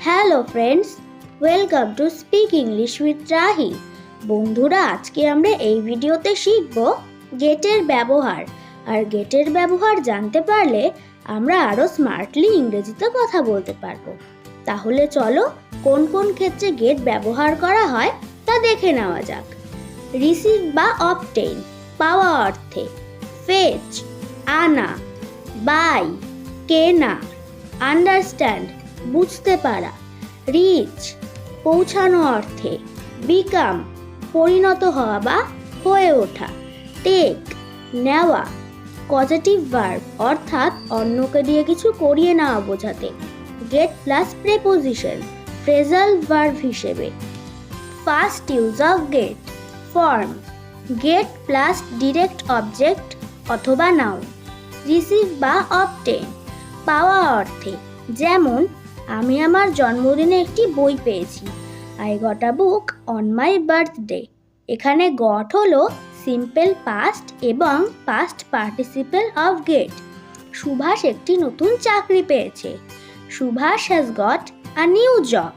Hello friends, welcome to speak English with Rahi. বন্ধুরা, আজকে আমরা এই ভিডিওতে শিখব গেটের ব্যবহার। আর গেটের ব্যবহার জানতে পারলে আমরা আরও স্মার্টলি ইংরেজিতে কথা বলতে পারবো। তাহলে চলো কোন কোন ক্ষেত্রে গেট ব্যবহার করা হয় তা দেখে নেওয়া যাক। রিসিভ বা অবটেইন পাওয়া অর্থে, ফেচ আনা, বাই কেনা, আন্ডারস্ট্যান্ড বুঝতে পারা, রিচ পৌঁছানো অর্থে, বিকাম পরিণত হওয়া বা হয়ে ওঠা, টেক নেওয়া পজিটিভ ভার্ব অর্থাৎ অন্যকে দিয়ে কিছু করিয়ে নেওয়া বোঝাতে, get plus preposition phrasal verb হিসেবে। First use of get form get plus direct object অথবা নাউন। রিসিভ বা অবটেন পাওয়া অর্থে, যেমন আমি আমার জন্মদিনে একটি বই পেয়েছি, I got a book on my birthday. এখানে গট হলো সিম্পল পাস্ট এবং past participle of get. Subhash একটি নতুন চাকরি পেয়েছে, Subhash has got a new job.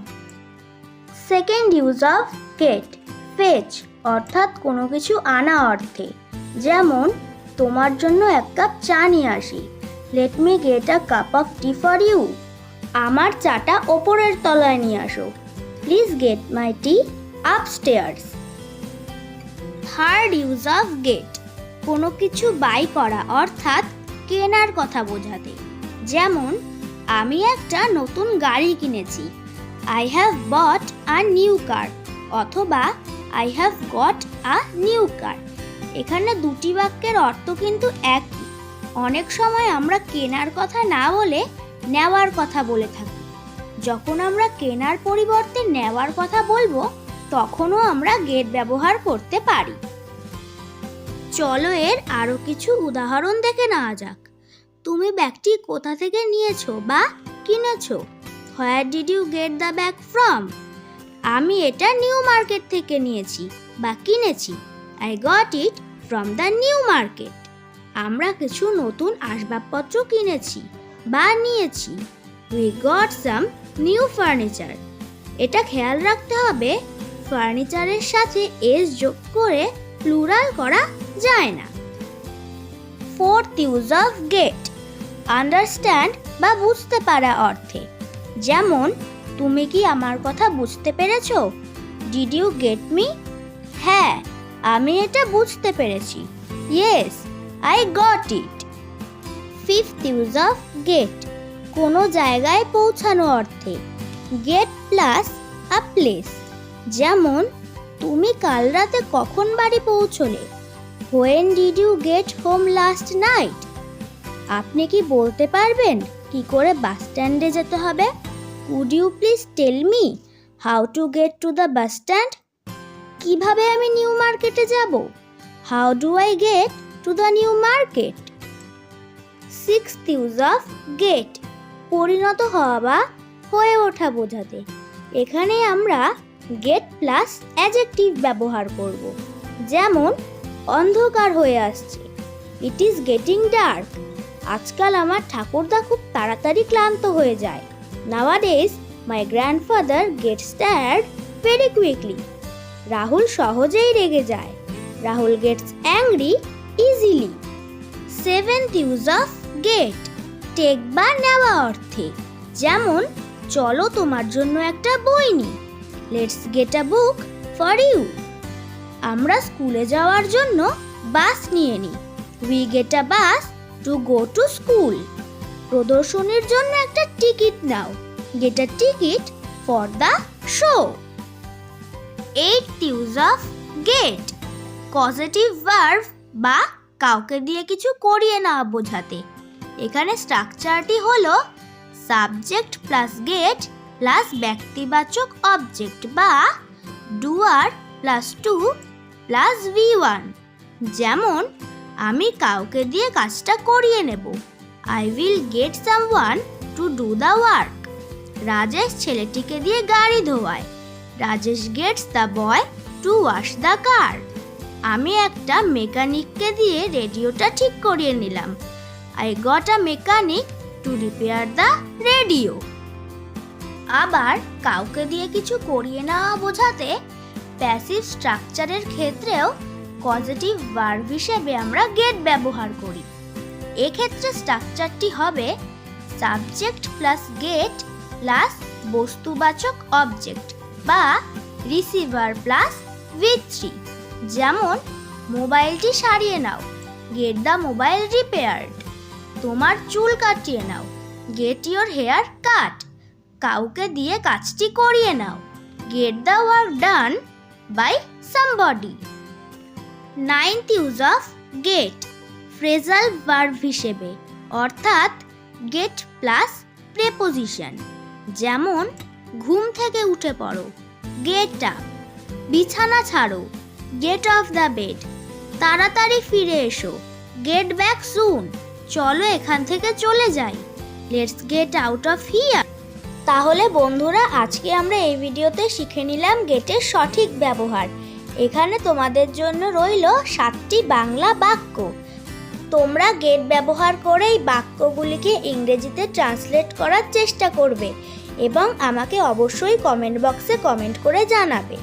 Second use of get fetch অর্থাৎ কোনো কিছু আনা অর্থে, যেমন তোমার জন্য এক কাপ চা নিয়ে আসি, let me get a cup of tea for you. আমার চাটা ওপরের তলায় নিয়ে আসো, please get my tea upstairs. Third use of get কোনো কিছু বাই করা অর্থাৎ কেনার কথা বোঝাতে, যেমন আমি একটা নতুন গাড়ি কিনেছি, I have bought a new car অথবা I have got a new car. এখানে দুটি বাক্যের অর্থ কিন্তু একই। অনেক সময় আমরা কেনার কথা না বলে নেওয়ার কথা বলে থাকি। যখন আমরা কেনার পরিবর্তে নেওয়ার কথা বলবো তখনও আমরা গেট ব্যবহার করতে পারি। চলো এর আরও কিছু উদাহরণ দেখে নেওয়া যাক। তুমি ব্যাগটি কোথা থেকে নিয়েছো বা কিনেছো? Where did you get the bag from? আমি এটা নিউ মার্কেট থেকে নিয়েছি বা কিনেছি, I got it from the new market. আমরা কিছু নতুন আসবাবপত্র কিনেছি বা নিয়েছি, we got some new furniture. এটা খেয়াল রাখতে হবে, ফার্নিচারের সাথে এস যোগ করে প্লুরাল করা যায় না। Fourth use of get understand বা বুঝতে পারা অর্থে, যেমন তুমি কি আমার কথা বুঝতে পেরেছো? Did you get me? হ্যাঁ, আমি এটা বুঝতে পেরেছি, yes I got it. Fifth use of get কোনো জায়গায় পৌঁছানো অর্থে, গেট প্লাস আ প্লেস, যেমন তুমি কাল রাতে কখন বাড়ি পৌঁছলে? When did you get home last night? আপনি কি বলতে পারবেন কি করে বাস স্ট্যান্ডে যেতে হবে? Could you please tell me how to get to the bus stand? কিভাবে আমি নিউ মার্কেটে যাব? How do I get to the new Market? Sixth use of get পরিণত হওয়া বা হয়ে ওঠা বোঝাতে। এখানে আমরা গেট প্লাস অ্যাডজেক্টিভ ব্যবহার করব, যেমন অন্ধকার হয়ে আসছে, ইট ইজ গেটিং ডার্ক। আজকাল আমার ঠাকুরদা খুব তাড়াতাড়ি ক্লান্ত হয়ে যায়, nowadays my grandfather gets tired very quickly. Rahul সহজেই রেগে যায়, Rahul gets angry easily. Seventh use of get take বা নেওয়া অর্থে, যেমন চলো তোমার জন্য একটা বই নি, let's get a book for you. আমরা স্কুলে যাওয়ার জন্য বাস নিয়ে নিই, we get a bus to go to school. প্রদর্শনীর জন্য একটা টিকিট নাও, get a ticket for the show. Eighth use of get positive verb বা কাউকে দিয়ে কিছু করিয়ে নেওয়া বোঝাতে। এখানে স্ট্রাকচারটি হলো সাবজেক্ট প্লাস গেট প্লাস ব্যক্তিবাচক অবজেক্ট বা doer plus two plus V1। যেমন আমি কাউকে দিয়ে কাজটা করিয়ে নেব, I will get someone to do the work. Rajesh ছেলেটিকে দিয়ে গাড়ি ধোয়ায়, Rajesh gets the boy to wash the car. আমি একটা মেকানিককে দিয়ে রেডিওটা ঠিক করিয়ে নিলাম, I got a mechanic to repair the radio. আবার কাউকে দিয়ে কিছু করিয়ে নেওয়া বোঝাতে প্যাসিভ স্ট্রাকচারের ক্ষেত্রেও পজিটিভ ভার্ব হিসেবে আমরা গেট ব্যবহার করি। এক্ষেত্রে স্ট্রাকচারটি হবে সাবজেক্ট প্লাস গেট প্লাস বস্তুবাচক অবজেক্ট বা রিসিভার প্লাস V3। যেমন মোবাইলটি সারিয়ে নাও, গেট দ্য মোবাইল রিপেয়ার্ড। তোমার চুল কাটিয়ে নাও, গেট ইয়োর হেয়ার কাট। কাউকে দিয়ে কাজটি করিয়ে নাও, get the work done by somebody. 9th use of get phrasal verb হিসেবে, অর্থাৎ গেট প্লাস প্রেপোজিশন। যেমন ঘুম থেকে উঠে পড়ো, গেট আপ। বিছানা ছাড়ো, গেট অফ দ্য বেড। তাড়াতাড়ি ফিরে এসো, গেট ব্যাক সুন। চলো এখান থেকে চলে যাই, let's get out of here. তাহলে বন্ধুরা, আজকে আমরা এই ভিডিওতে শিখে নিলাম গেটের সঠিক ব্যবহার। এখানে তোমাদের জন্য রইল 7টি বাংলা বাক্য। তোমরা গেট ব্যবহার করে এই বাক্যগুলিকে ইংরেজিতে ট্রান্সলেট করার চেষ্টা করবে এবং আমাকে অবশ্যই কমেন্ট বক্সে কমেন্ট করে জানাবে।